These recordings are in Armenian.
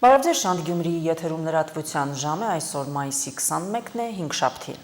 Բարև ձեզ, Շանթ Գյումրիի եթերում լրատվության ժամը այսօր մայիսի 21-ն է, 5-շաբթի։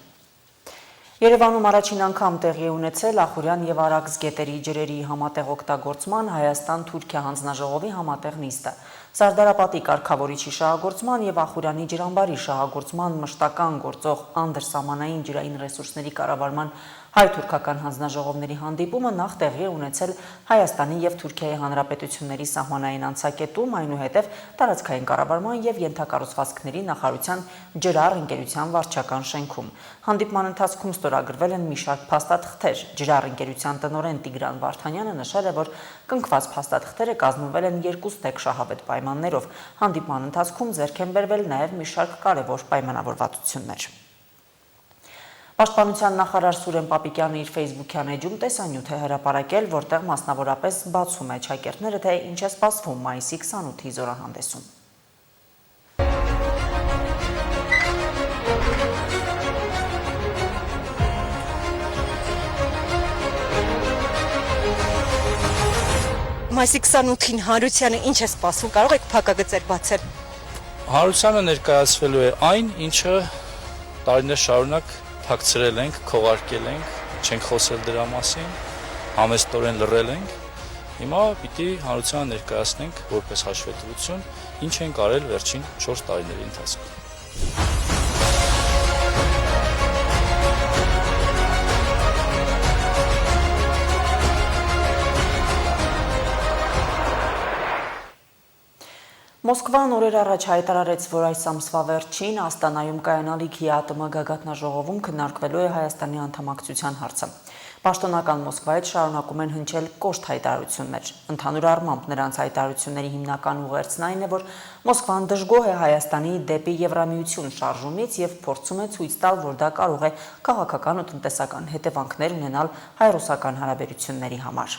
Երևանում առաջին անգամ տեղի ունեցել Ախուրյան եւ Արաքս գետերի ջրերի համատեղ օգտագործման Հայաստան-Թուրքիա հանձնաժողովի համատեղ նիստը։ Սարդարապատի կարգավորիչի շահագործման եւ Ախուրյանի ջրամբարի շահագործման մշտական գործող անդրսահմանային ջրային ռեսուրսների կառավարման հայ-թուրքական հանձնաժողովների հանդիպումը նախ տեղի է ունեցել Հայաստանի եւ Թուրքիայի հանրապետությունների սահմանային անցակետում, այնուհետև տարածքային կառավարման եւ ենթակառուցվածքների նախարարության ջրառ ընկերության վարչական շենքում։ Հանդիպման ընթացքում ստորագրվել են մի շարք փաստաթղթեր։ Ջրառ ընկերության տնօրեն Տիգրան Վարդանյանը նշել է, որ կնքված փաստաթղթերը կազմվել են 2 ստեկ շահավետ պայմաններով։ Հանդիպման ընթացքում ձեռք են բերվել նաեւ մի շարք կարևոր պայմանավորվածություններ։ Պաշտպանության նախարար Սուրեն Պապիկյանը իր Facebook-յան էջում տեսանյութ է հրապարակել, որտեղ մասնավորապես բացում է ճակերտները, թե ինչ է սպասվում մայիսի 28-ի զորահանդեսում։ Մայիսի 28-ին Հարությանը ինչ է սպասվում, կարող եք փակագծեր բացել։ Հարությանը ներկայացվելու է այն, ինչը տարիներ շարունակ թաքցրել ենք, քողարկել ենք, չենք խոսել դրա մասին, համեստորեն լռել ենք։ Հիմա պիտի հանրությանը ներկայացնենք որպես հաշվետվություն, ինչ ենք արել վերջին 4 տարիների ընթացքում։ Մոսկվան օրեր առաջ հայտարարեց, որ այս ամսվա վերջին Աստանայում կայանալիք ՀԱՏՄ գագաթնաժողովում քննարկվելու է Հայաստանի անդամակցության հարցը։ Պաշտոնական Մոսկվայից շարունակում են հնչել կոշտ հայտարարություններ։ Ընդհանուր առմամբ նրանց հայտարարությունների հիմնական ուղերձն այն է, որ Մոսկվան դժգոհ է Հայաստանի դեպի Եվրամիություն շարժումից եւ փորձում է ցույց տալ, որ դա կարող է քաղաքական ու տնտեսական հետևանքներ ունենալ հայ-ռուսական հարաբերությունների համար։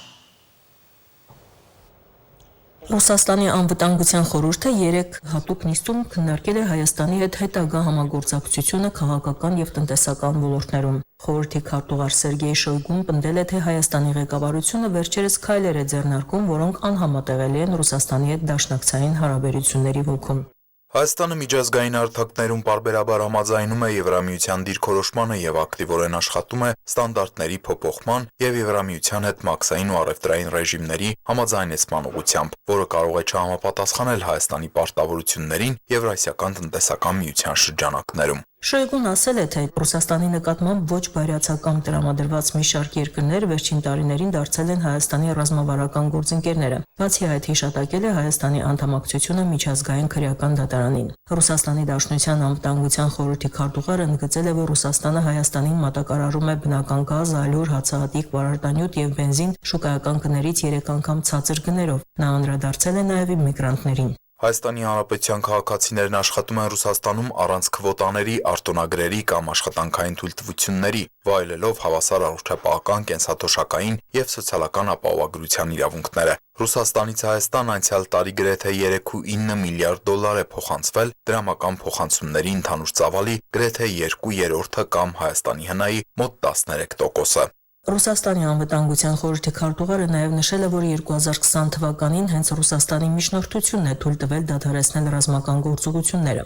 Ռուսաստանի անվտանգության խորհուրդը 3 հատուկ նիստում քննարկել է Հայաստանի հետ հետագա համագործակցությունը քաղաքական եւ տնտեսական ոլորտներում։ Խորհրդի քարտուղար Սերգեյ Շոյգուն պնդել է, թե Հայաստանի ղեկավարությունը վերջերս քայլեր է ձեռնարկում, որոնք անհամատեղելի են Ռուսաստանի հետ դաշնակցային հարաբերությունների ոգում։ Հայաստանը միջազգային հարթակներում պարբերաբար համաձայնում է Եվրամիության դիրքորոշմանը եւ ակտիվորեն աշխատում է ստանդարտների փոփոխման եւ Եվրամիության հետ մաքսային ու առևտրային ռեժիմների համաձայնեցման ուղղությամբ, որը կարող է չհամապատասխանել Հայաստանի պարտավորություններին Եվրասիական տնտեսական միության շրջանակներում։ Շոյգուն ասել է, թե Ռուսաստանի նկատմամբ ոչ բայրացակամ տրամադրված մի շարք երկրներ վերջին տարիներին դարձել են Հայաստանի ռազմավարական գործընկերները։ Բացի այդ, հիշատակել է Հայաստանի անդամակցությունը միջազգային քրեական դատարանին։ Ռուսաստանի Դաշնության անվտանգության խորհրդի քարտուղարը ընդգծել է, որ Ռուսաստանը Հայաստանին մատակարարում է բնական գազ, ալյուր, հացահատիկ, պարարտանյութ եւ բենզին շուկայական գներից 3 անգամ ցածր գներով։ Նա անդրադարձել է նաեւ իմիգրանտներին։ Հայաստանի Հանրապետության քաղաքացիներն աշխատում են Ռուսաստանում առանց քվոտաների, արտոնագրերի կամ աշխատանքային թույլտվությունների, վայելելով հավասար առողջապահական, կենսաթոշակային եւ սոցիալական ապահովագրության իրավունքները։ Ռուսաստանից Հայաստան անցյալ տարի գրեթե 3.9 միլիարդ դոլար է փոխանցվել, դրամական փոխանցումների ընդհանուր ծավալի գրեթե 2/3 կամ Հայաստանի հնայի մոտ 13%-ը։ Ռուսաստանի անվտանգության խորհրդի քարտուղարը նաև նշել է, որ 2020 թվականին հենց Ռուսաստանի միջնորդությունն է թույլ տվել դադարեցնել ռազմական գործողությունները։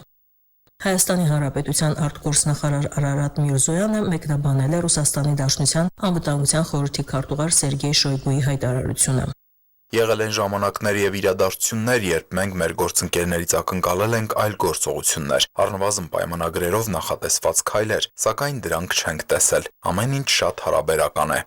Հայաստանի Հանրապետության արտգործնախարար Արարատ Միրզոյանը մեկնաբանել է Ռուսաստանի Դաշնության անվտանգության խորհրդի քարտուղար Սերգեյ Շոյգուի հայտարարությունը։ Եղել են ժամանակներ եւ իրադարձություններ, երբ մենք մեր գործընկերներից ակնկալել ենք այլ գործողություններ, առնվազն պայմանագրերով նախատեսված քայլեր, սակայն դրանք չենք տեսել։ Ամեն ինչ շատ հարաբերական է։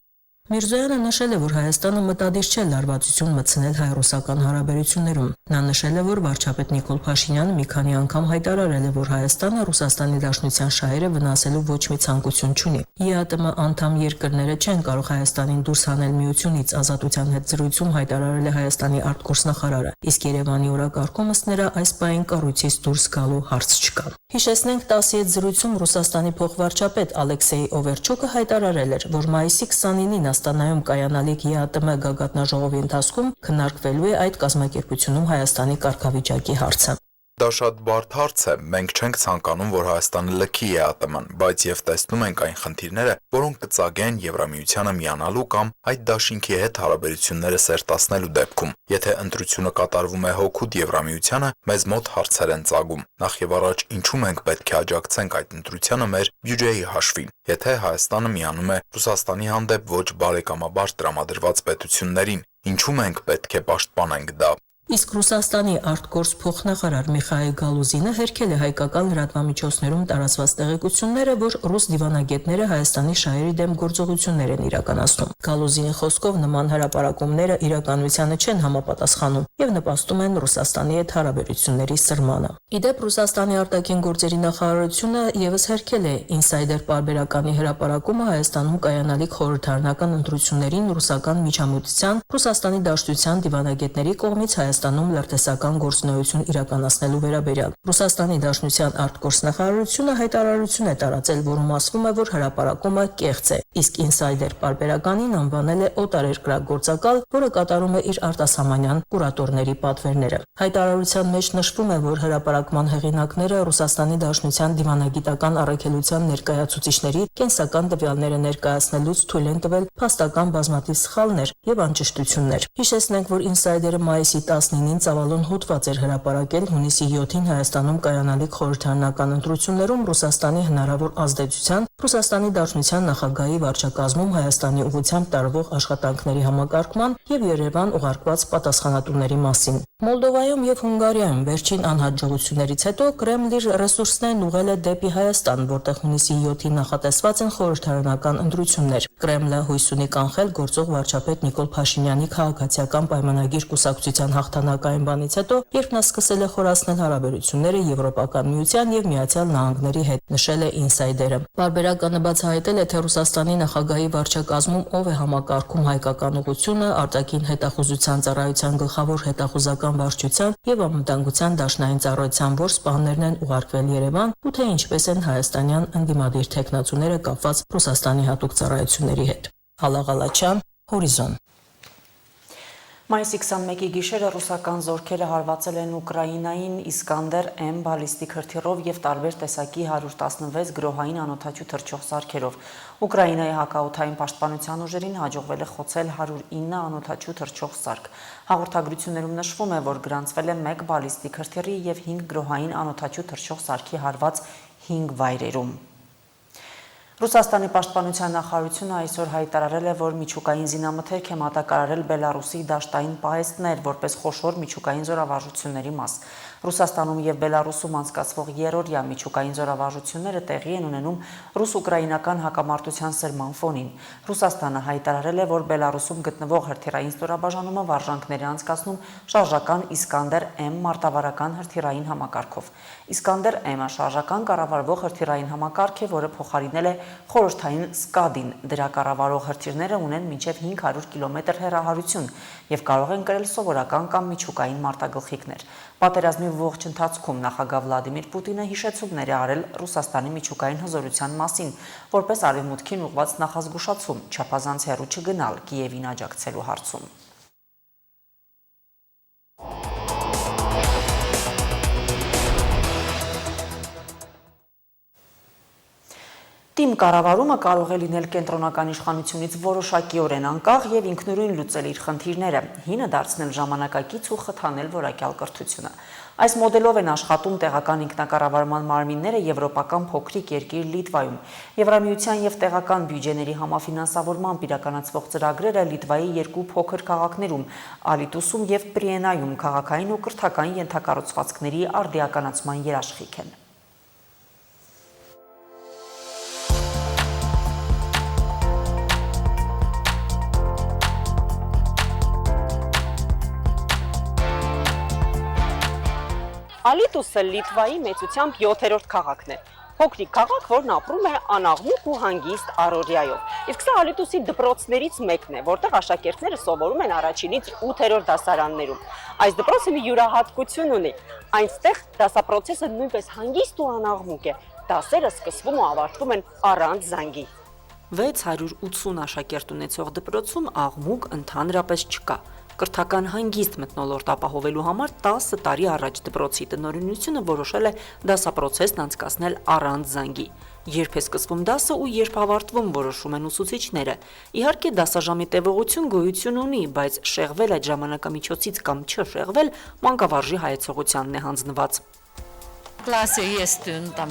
Միրզոյանը նշել է, որ Հայաստանը մտադիր չէ լարվածություն մտցնել հայ-ռուսական հարաբերություններում։ Նա նշել է, որ վարչապետ Նիկոլ Փաշինյանը մի քանի անգամ հայտարարել է, որ Հայաստանը Ռուսաստանի Դաշնության շահերը վնասելու ոչ մի ցանկություն չունի։ ՀԱՏՄ անդամ երկրները չեն կարող Հայաստանին դուրս հանել միությունից, ազատության հետ զրույցում հայտարարել է Հայաստանի արտգործնախարարը, իսկ Երևանի օրակարգում ըստ նրա այս պահին կառույցից դուրս գալու հարց չկա։ Հիշեցնենք 10-ի հետ զրույցում Ռուսաստանի փոխվարչապետ Ալեքսեյ Օվերչուկը հայտարարել էր, որ մայիսի 29-ին Աստանայում կայանալիք ՀԱՏՄ գագաթնաժողովի ընթացքում քննարկվելու է այդ կազմակերպությունում Հայաստանի կարգավիճակի հարցը։ Դա շատ բարդ հարց է, մենք չենք ցանկանում, որ Հայաստանը լքի ԵԱՏՄ-ն, բայց եւ տեսնում ենք այն խնդիրները, որոնք կծագեն Եվրամիությանը միանալու կամ այդ դաշինքի հետ հարաբերությունները սերտացնելու դեպքում։ Եթե ընտրությունը կատարվում է հօգուտ Եվրամիությանը, մեզ մոտ հարցեր են ծագում։ Նախ եւ առաջ, ինչու մենք պետք է աջակցենք այդ ընտրությանը մեր բյուջեի հաշվին։ Եթե Հայաստանը միանում է Ռուսաստանի հանդեպ ոչ բարեկամաբար տրամադրված պետություններին, ինչու մենք պետք է պաշտպանենք դա։ Իսկ Ռուսաստանի արտգործ փոխնախարար Միխայել Գալուզինը հերքել է հայկական լրատվամիջոցներում տարածված տեղեկությունները, որ ռուս դիվանագետները Հայաստանի շահերի դեմ գործողություններ են իրականացնում։ Գալուզինի խոսքով նման հրապարակումները իրականությանը չեն համապատասխանում եւ նպաստում են Ռուսաստանի հետ հարաբերությունների սրմանը։ Իդեպ Ռուսաստանի արտաքին գործերի նախարարությունը եւս հերքել է ինսայդեր պարբերականի հրապարակումը Հայաստանում կայանալիք խորհրդարանական ընտրություններին ռուսական միջամտության Ռուսաստանի Դաշնության դիվանագետների կողմից Հայաստանում լրտեսական գործունեություն իրականացնելու վերաբերյալ։ Ռուսաստանի Դաշնության արտգործնախարարությունը հայտարարություն է տարածել, որում ասվում է, որ հրապարակումը կեղծ է, իսկ ինսայդեր պարբերականին անվանել է օտարերկրագործակալ, որը կատարում է իր արտասահմանյան կուրատորների պատվերները։ Հայտարարության մեջ նշվում է, որ հրապարակման հեղինակները Ռուսաստանի Դաշնության դիվանագիտական առաքելության ներկայացուցիչների կենսական տվյալները ներկայացնելուց թույլ են տվել փաստական բազմաթիվ սխալներ եւ անճշտություններ։ Հիշեցնենք, որ ինսայդերը մայիսի 19-ին ծավալուն հոդված էր հրապարակել հունիսի 7-ին Հայաստանում կայանալիք խորհրդարանական ընտրություններում Ռուսաստանի հնարավոր ազդեցության, Ռուսաստանի Դաշնության նախագահի վարչակազմում Հայաստանի ուղղությամբ տարվող աշխատանքների համակարգման եւ Երևան ուղարկված պատասխանատուների մասին։ Մոլդովայում եւ Հունգարիայում վերջին անհաջողություններից հետո Կրեմլն իր ռեսուրսներն ուղղել է դեպի Հայաստան, որտեղ հունիսի 7-ին նախատեսված են խորհրդարանական ընտրություններ։ Կրեմլը հույս ունի կանխել գործող վարչապետ Նիկոլ Փաշինյանի քաղաքացիական պայմանագիր կուսակցության հաղթանակային բանից հետո, երբ նա սկսել է խորացնել հարաբերությունները Եվրոպական միության եւ Միացյալ Նահանգների հետ, նշել է ինսայդերը։ Պարբերականը բացահայտել է, թե Ռուսաստանի նախագահի վարչակազմում ով է համակարգում հայկական ուղղությունը, արտաքին հետախուզության ծառայության գլխավոր հետախուզական վարչության եւ անվտանգության դաշնային ծառայության որ սպաներն են ուղարկվել Երևան, ու թե ինչպես են հայաստանյան ընդդիմադիր թեկնածուները կապված Ռուսաստանի հատուկ ծառայությունների հետ։ Հալաղալաչյան, Հորիզոն։ Մայիսի 21-ի գիշերը ռուսական զորքերը հարվածել են Ուկրաինային Իսկանդեր-M բալիստիկ հրթիռով եւ տարբեր տեսակի 116 գրոհային անօդաչու թռչող սարքերով։ Ուկրաինայի հակաօդային պաշտպանության ուժերին հաջողվել է խոցել 109 անօդաչու թռչող սարք։ Հաղորդագրություններում նշվում է, որ գրանցվել է 1 բալիստիկ հրթիռի եւ 5 գրոհային անօդաչու թռչող սարքի հարված 5 վայրերում։ Ռուսաստանի պաշտպանության նախարարությունը այսօր հայտարարել է, որ միջուկային զինամթերք է մատակարարել Բելարուսի դաշտային պահեստներ, որպես խոշոր միջուկային զորավարժությունների մաս։ Ռուսաստանում եւ Բելարուսում անցկացվող երրորդյա միջուկային զորավարժությունները տեղի են ունենում ռուս-ուկրաինական հակամարտության սրման ֆոնին։ Ռուսաստանը հայտարարել է, որ Բելարուսում գտնվող հրթիռային ստորաբաժանումը վարժանքներ է անցկացնում շարժական Իսկանդեր-M մարտավարական հրթիռային համակարգով։ Իսկանդեր-M-ը շարժական կառավարվող հրթիռային համակարգ է, որը փոխարինել է խորհրդային Սկադին։ Դրա կառավարող հրթիռները ունեն մինչև 500 կիլոմետր հեռահարություն եւ կարող են կրել սովորական կամ միջուկային մարտագլխիկներ։ Պատերազմի ողջ ընթացքում նախագահ Վլադիմիր Պուտինը հիշեցումներ է արել Ռուսաստանի միջուկային հզորության մասին, որպես արևմուտքին ուղղված նախազգուշացում, չափազանց հեռու չգնալ Կիևին աջակցելու հարցում։ Թիմ կառավարումը կարող է լինել կենտրոնական իշխանությունից որոշակիորեն անկախ եւ ինքնուրույն լուծել իր խնդիրները, հինը դարձնել ժամանակակից ու խթանել որակյալ կրթությունը։ Այս մոդելով են աշխատում տեղական ինքնակառավարման մարմինները եվրոպական փոքրիկ երկիր Լիտվայում։ Եվրամիության եւ տեղական բյուջեների համաֆինանսավորմամբ իրականացվող ծրագրերը Լիտվայի երկու փոքր քաղաքներում՝ Ալիտուսում եւ Պրիենայում քաղաքային ու կրթական ենթակառուցվածքների արդիականացման երաշխիք են։ Ալիտուսը Լիտվայի մեծությամբ 7-րդ քաղաքն է։ Փոքրիկ քաղաք, որն ապրում է անաղմուկ ու հանգիստ առօրյայով։ Իսկ սա Ալիտուսի դպրոցներից մեկն է, որտեղ աշակերտները սովորում են առաջինից 8-րդ դասարաններում։ Այս դպրոցը մի յուրահատկություն ունի։ Այնտեղ դասապրոցեսը նույնպես հանգիստ ու անաղմուկ է։ Դասերը սկսվում ու ավարտվում են առանց զանգի։ 680 աշակերտ ունեցող դպրոցում աղմուկ ընդհանրապես չկա։ Կրթական հանգիստ մթնոլորտ ապահովելու համար 10 տարի առաջ դպրոցի տնօրինությունը որոշել է դասապրոցեսն անցկացնել առանց զանգի։ Երբ է սկսվում դասը ու երբ ավարտվում որոշում են ուսուցիչները։ Իհարկե դասաժամի տևողություն գոյություն ունի, բայց շեղվել այդ ժամանակամիջոցից կամ չշեղվել մանկավարժի հայեցողությանն է հանձնված։ Классе есть там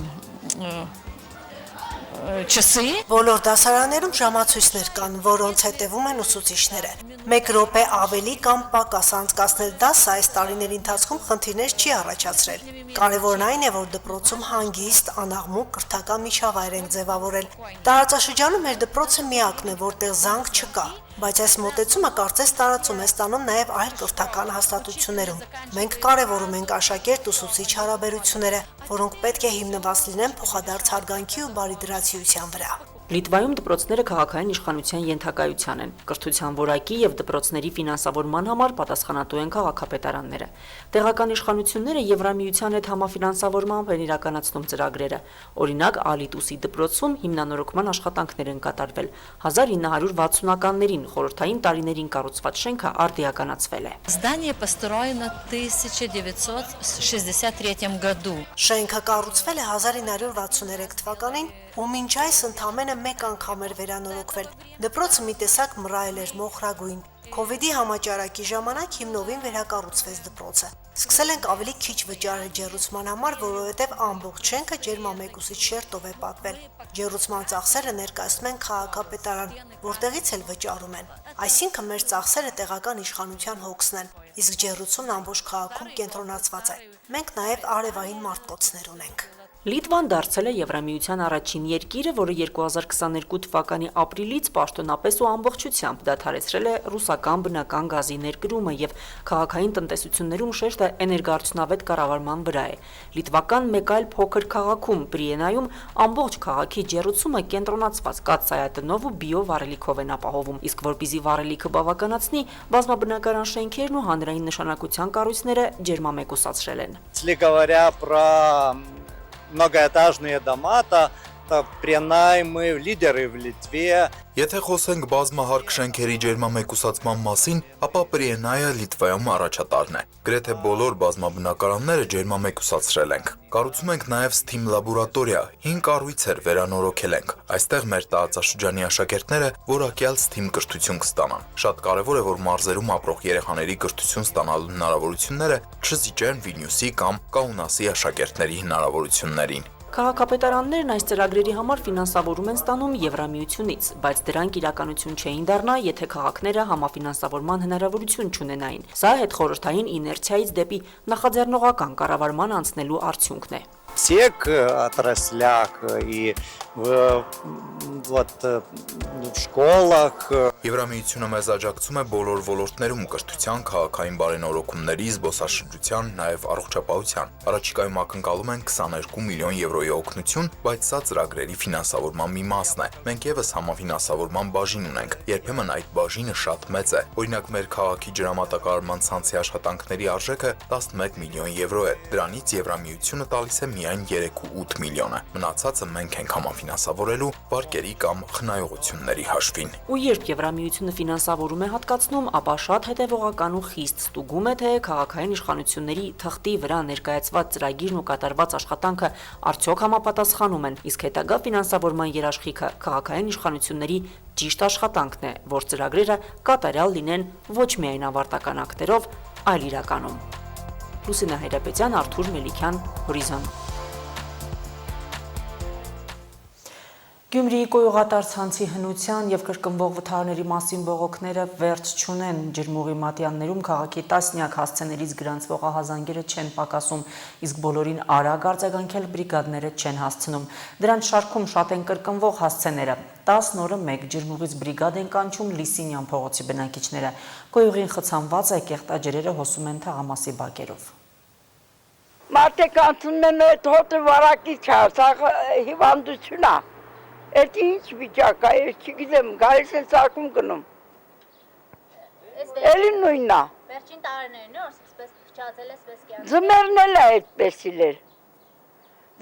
часы. Բոլոր դասարաններում ժամացույցներ կան, որոնց հետևում են ուսուցիչները։ 1 րոպե ավելի կամ պակաս անցկացնել դասը այս տարիների ընթացքում խնդիրներ չի առաջացրել։ Կարևորն այն է, որ դպրոցում հանգիստ, անաղմուկ կրթական միջավայր ենք ձևավորել։ Տարածաշրջանում մեր դպրոցը միակն է, որտեղ զանգ չկա, բայց այս մոտեցումը կարծես տարածում է ստանում նաև այլ կրթական հաստատություններում։ Մենք կարևորում ենք աշակերտ-ուսուցիչ հարաբերությունները, որոնք պետք է հիմնված լինեն փոխադարձ հարգանքի ու բարիդրացիության վրա։ Լիտվայում դպրոցները քաղաքային իշխանության ենթակայության են։ Կրթության որակի եւ դպրոցների ֆինանսավորման համար պատասխանատու են քաղաքապետարանները։ Տեղական իշխանությունները Եվրամիության հետ համաֆինանսավորմամբ են իրականացնում ծրագրերը։ Օրինակ, Ալիտուսի դպրոցում հիմնանորոգման աշխատանքներ են կատարվել։ 1960-ականներին խորհրդային տարիներին կառուցված շենքը արդիականացվել է։ Здание построено в 1963 году. Շենքը կառուցվել է 1963 թվականին ու մինչ այս ընդամենը մեկ անգամ էր վերանորոգվել։ Դպրոցը մի տեսակ մռայլ էր մոխրագույն։ Քովիդի համաճարակի ժամանակ հիմնովին վերակառուցվեց դպրոցը։ Սկսել ենք ավելի քիչ վճարել ջեռուցման համար, որովհետև ամբողջ շենքը ջերմամեկուսիչ շերտով է պատվել։ Ջեռուցման ծախսերը ներկայացնում են քաղաքապետարան, որտեղից էլ վճարում են։ Այսինքն մեր ծախսերը տեղական իշխանության հոգսն են, իսկ ջեռուցումն ամբողջ քաղաքում կենտրոնացված է։ Մենք նաև արևային մարտկոցներ ունենք։ Լիտվան դարձել է Եվրամիության առաջին երկիրը, որը 2022 թվականի ապրիլից պաշտոնապես ու ամբողջությամբ դադարեցրել է ռուսական բնական գազի ներկրումը եւ քաղաքային տնտեսություններում շեշտը էներգոարդյունավետ կառավարման վրա է։ Լիտվական մեկ այլ փոքր քաղաքում Պրիենայում ամբողջ քաղաքի ջեռուցումը կենտրոնացված կաթսայատնով ու բիո վառելիքով են ապահովում, իսկ որպեսզի վառելիքը բավականացնի, բազմաբնակարան շենքերն ու հանրային նշանակության կառույցները ջերմամեկուսացրել են։ Многоэтажные дома, то Пrenai мы лидеры в Литве. Եթե խոսենք բազմահարկ շենքերի ջերմամեկուսացման մասին, ապա Պրիենայը Լիտվայում առաջատարն է։ Գրեթե բոլոր բազմաբնակարանները ջերմամեկուսացրել ենք։ Կառուցում ենք նաև STEAM լաբորատորիա, 5 կառույցեր վերանորոգել ենք։ Այստեղ մեր տարածաշրջանի աշակերտները որակյալ STEAM կրթություն կստանան։ Շատ կարևոր է, որ մարզերում ապրող երեխաների կրթություն ստանալու հնարավորությունները չզիջեն Վիլնյուսի կամ Կաունասի աշակերտների հնարավորություններին։ Քաղաքապետարաններն այս ծրագրերի համար ֆինանսավորում են ստանում Եվրամիությունից, բայց դրանք իրականություն չէին դառնա, եթե քաղաքները համաֆինանսավորման հնարավորություն չունենային։ Սա հետխորհրդային իներցիայից դեպի նախաձեռնողական կառավարման անցնելու արդյունքն է։ Всех отраслях и в школах. Եվրամիությունը մեզ աջակցում է բոլոր ոլորտներում կրթության, քաղաքային բարենորոգումների, զբոսաշրջության, նաև առողջապահության։ Առաջիկայում ակնկալում են 22 միլիոն եվրոյի օգնություն, բայց սա ծրագրերի ֆինանսավորման մի մասն է։ Մենք եւս համաֆինանսավորման բաժին ունենք։ Երբեմն այդ բաժինը շատ մեծ է։ Օրինակ մեր քաղաքի ջրամատակարարման ցանցի աշխատանքների արժեքը 11 միլիոն եվրո է։ Դրանից Եվրամիությունը տալիս է միայն 3.8 միլիոնը։ Մնացածը մենք ենք համաֆինանսավորելու վարկերի կամ խնայողությունների հաշվին։ Ու երբ Եվրամիությունը ֆինանսավորում է հատկացնում, ապա շատ հետևողական ու խիստ ստուգում է, թե քաղաքային իշխանությունների թղթի վրա ներկայացված ծրագիրն ու կատարված աշխատանքը արդյոք համապատասխանում են, իսկ հետագա ֆինանսավորման երաշխիքը քաղաքային իշխանությունների ճիշտ աշխատանքն է, որ ծրագրերը կատարյալ լինեն ոչ միայն ավարտական ակտերով, այլ իրականում։ Լուսինա Հայրապետյան, Արթուր Մելիքյան, Հորիզոն։ Գյումրիի կոյուղատար ցանցի հնության եւ կրկնվող վթարների մասին բողոքները վերջ չունեն։ Ջրմուղի մատյաններում քաղաքի տասնյակ հասցեներից գրանցվող ահազանգերը չեն պակասում, իսկ բոլորին արագ արձագանքել բրիգադները չեն հասցնում։ Դրանց շարքում շատ են կրկնվող հասցեները։ 10 օրը մեկ ջրմուղից բրիգադ են կանչում Լիսինյան փողոցի բնակիչները։ Կոյուղին խցանված է, կեղտաջրերը հոսում են թաղամասի բակերով։ Մարդիկ անցնում են այդ հոտը վարակի չա, սա հիվանդություն է։ Այդ ինչ վիճակ է, ես չգիտեմ, գալիս են սարքում գնում։ Էլի նույնն է։ Վերջին տարիներն է, որ սկսպես փչացել է, սկսպես կյանք։ Ձմերն էլ է այդպես իլեր։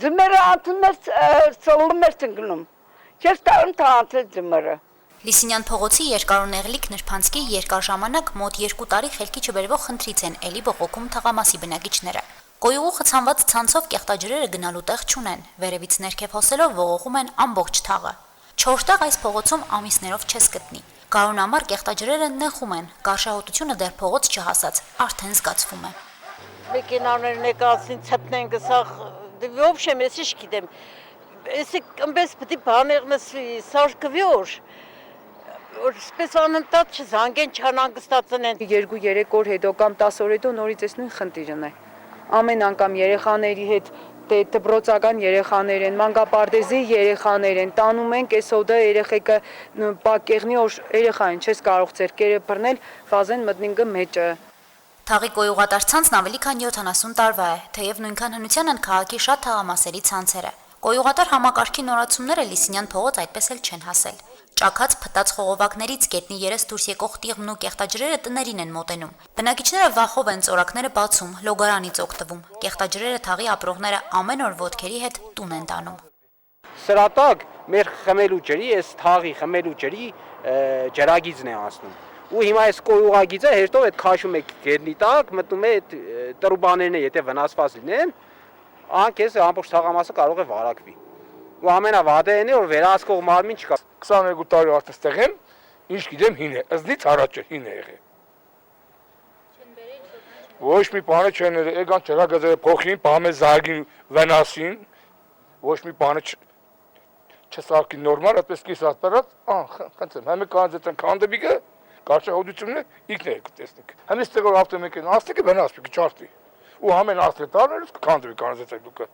Ձմերը անցնում ես ծլում ես ընկնում։ Չես կարում թանցել ձմերը։ Լիսինյան փողոցի երկարունեղլիկ նրբանցքի երկար ժամանակ մոտ 2 տարի խելքի չբերվող խնդրից են էլի բողոքում թաղամասի բնակիչները։ Կոյուղու խցանված ցանցով կեղտաջրերը գնալու տեղ չունեն, վերևից ներքև հոսելով ողողում են ամբողջ թաղը։ 4 տեղ այս փողոցում ամիսներով չես գտնի։ Գարունամար կեղտաջրերը նեղում են, կարշահոտությունը դեռ փողոց չհասած, արդեն զգացվում է։ Մեքենաներն եկածին ցտնեն գսախ, вообще ես չգիտեմ։ Если без պիտի բաներ մսվի, սարկվյոր Որպես անընդհատ չզանգեն, չանհանգստացնեն։ 2-3 օր հետո կամ 10 օր հետո նորից այս նույն խնդիրն է։ Ամեն անգամ երեխաների հետ դպրոցական երեխաներ են, մանկապարտեզի երեխաներ են, տանում են կեսօդը երեխեքը պակեղնի օր երեխա են, չես կարող ձեռքերը բռնել, վազեն մտնինգը մեջը։ Թաղի կոյուղատար ցանցն ավելի քան 70 տարվա է, թեև նույնքան հնության են քաղաքի շատ թաղամասերի ցանցերը։ Կոյուղատար համակարգի նորացումները Լիսինյան փողոց այդպես էլ չեն հասել։ Ճաքած փտած խողովակներից գետնի երես դուրս եկող տիղմն ու կեղտաջրերը տներին են մոտենում։ Բնակիչները վախով են ծորակները բացում, լոգարանից օգտվում։ Կեղտաջրերը թաղի ապրողները ամեն օր ոտքերի հետ տուն են տանում։ Սրատակ մեր խմելու ջրի, այս թաղի խմելու ջրի ջրագիծն է անցնում։ Ու հիմա այս կոյուղագիծը հերթով այդ քաշում է գետնի տակ, մտնում է այդ տրուբաներն, եթե վնասված լինեն, անկես ամբողջ թաղամասը կարող է վարակվի։ Ու ամենավատն է, որ վերահսկող մարմին չկա։ 22 տարի արդեն ստեղ եմ, ինչ գիտեմ հին է, ըզնից առաջ հին է եղել։ Ոչ մի բան չեն եկան ջրագազերը փոխին, բամե զարգին վնասին, ոչ մի բան չսարքի նորմալ, այդպես կիսած պարած, խնդրեմ, համը կանձեցան քանդեբիկը, կարճահոտությունը ինքն է տեսնեք։ Համը ստեղ որ ավտոմեքենա աստիկը վնասվի, չարտի։ Ու ամեն աստետարներս քանդվի կանձեցեք դուք։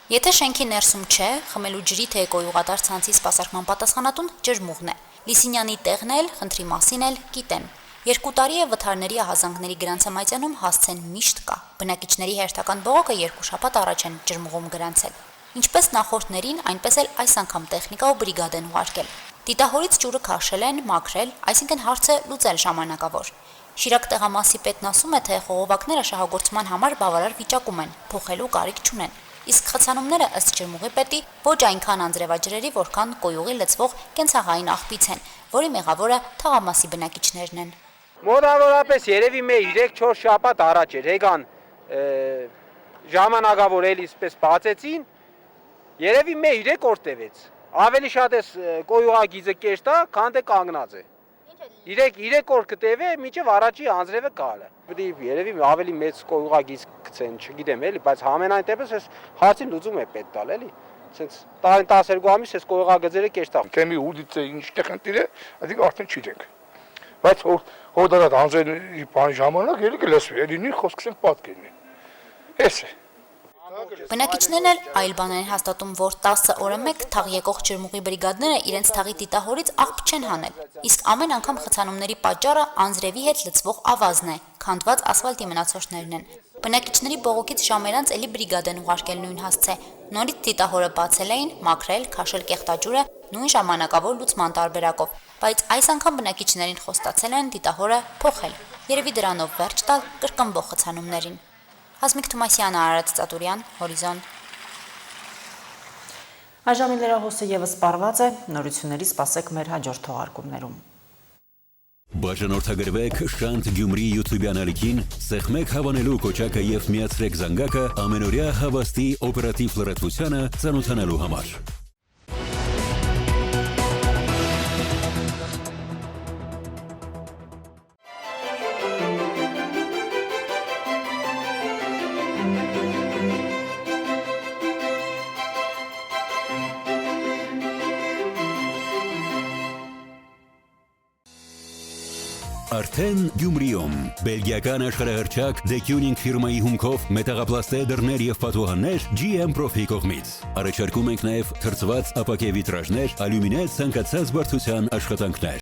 Եթե շենքի ներսում չէ, խմելու ջրի թե կոյուղատար ցանցի սպասարկման պատասխանատուն ջրմուղն է։ Լիսինյանի տեղն էլ, խնդրի մասին էլ գիտեն։ 2 տարի է վթարների ահազանգների գրանցամայցանում հասցեն միշտ կա։ Բնակիչների հերթական բողոքը 2 շաբաթ առաջ են ջրմուղում գրանցել։ Ինչպես նախորդներին, այնպես էլ այս անգամ տեխնիկա ու բրիգադ են ուղարկել։ Դիտահորից ջուրը քաշել են, մաքրել, այսինքն հարցը լուծել ժամանակավոր։ Շիրակ տեղամասի պետն ասում է, թե խողովակները շահագործման համար բավարար վիճակում են, փոխելու կարիք չունեն։ Իսկ խցանումները ըստ ջրմուղի պետի ոչ այնքան անձրևաջրերի, որքան կոյուղի լցվող կենցաղային աղբից են, որի մեղավորը թաղամասի բնակիչներն են։ Մոտավորապես երևի մի 3-4 շաբաթ առաջ էր, եկան ժամանակավոր էլի սպես բացեցին, երևի մի 3 օր տևեց։ Ավելի շատ է կոյուղագիծը կեշտա, քան թե կանգնած է։ 3 օր կտևե, մինչև առաջի անձրևը գալը։ Պետք է երևի ավելի մեծ կոյուղագիծ գցեն, չգիտեմ էլի, բայց համենայն դեպս այս հարցին լուծում է պետք տալ էլի։ Ցենց 12 ամիս այս կոյուղագծերը կեշտա։ Թեմի ուդիցը ինչ տեխնիկը, այսինքն արդեն չգիտենք։ Բայց հորդարած անձրևի բան ժամանակ էլի կլսվի, էլի նույն խոսքս են պատկերն։ Էս է։ Բնակիչներն էլ այլ բան են հաստատում, որ 10 օրը մեկ թաղ եկող ջրմուղի բրիգադները իրենց թաղի դիտահորից աղբ չեն հանել, իսկ ամեն անգամ խցանումների պատճառը անձրևի հետ լցվող ավազն է, քանդված ասֆալտի մնացորդներն են։ Բնակիչների բողոքից ժամեր անց էլի բրիգադ են ուղարկել նույն հասցե։ Նորից դիտահորը բացել էին, մաքրել, քաշել կեղտաջուրը նույն ժամանակավոր լուծման տարբերակով, բայց այս անգամ բնակիչներին խոստացել են դիտահորը փոխել։ Երևի դրանով վերջ տալ կրկնվող խցանումներին։ Հասմիկ Թումասյանը, Արարատ Ծատուրյան, Հորիզոն։ Այժմ լրահոսը եւս սպառված է, նորությունների սպասեք մեր հաջորդ թողարկումներում։ Բաժանորդագրվեք Շանթ Գյումրի YouTube անալիքին, սեղմեք հավանելու կոչակը եւ միացրեք զանգակը ամենօրյա հավաստի օպերատիվ լրատվությանը ծանոթանալու համար։ Արդեն Գյումրիում բելգիական աշխարհահռչակ The Tuning ֆիրմայի հումքով մետաղապլաստե դռներ եւ պատուհաններ GM Profi կողմից։ Առաջարկում ենք նաեւ թրծված ապակե վիտրաժներ, ալյումինե ցանկացած բարդության աշխատանքներ։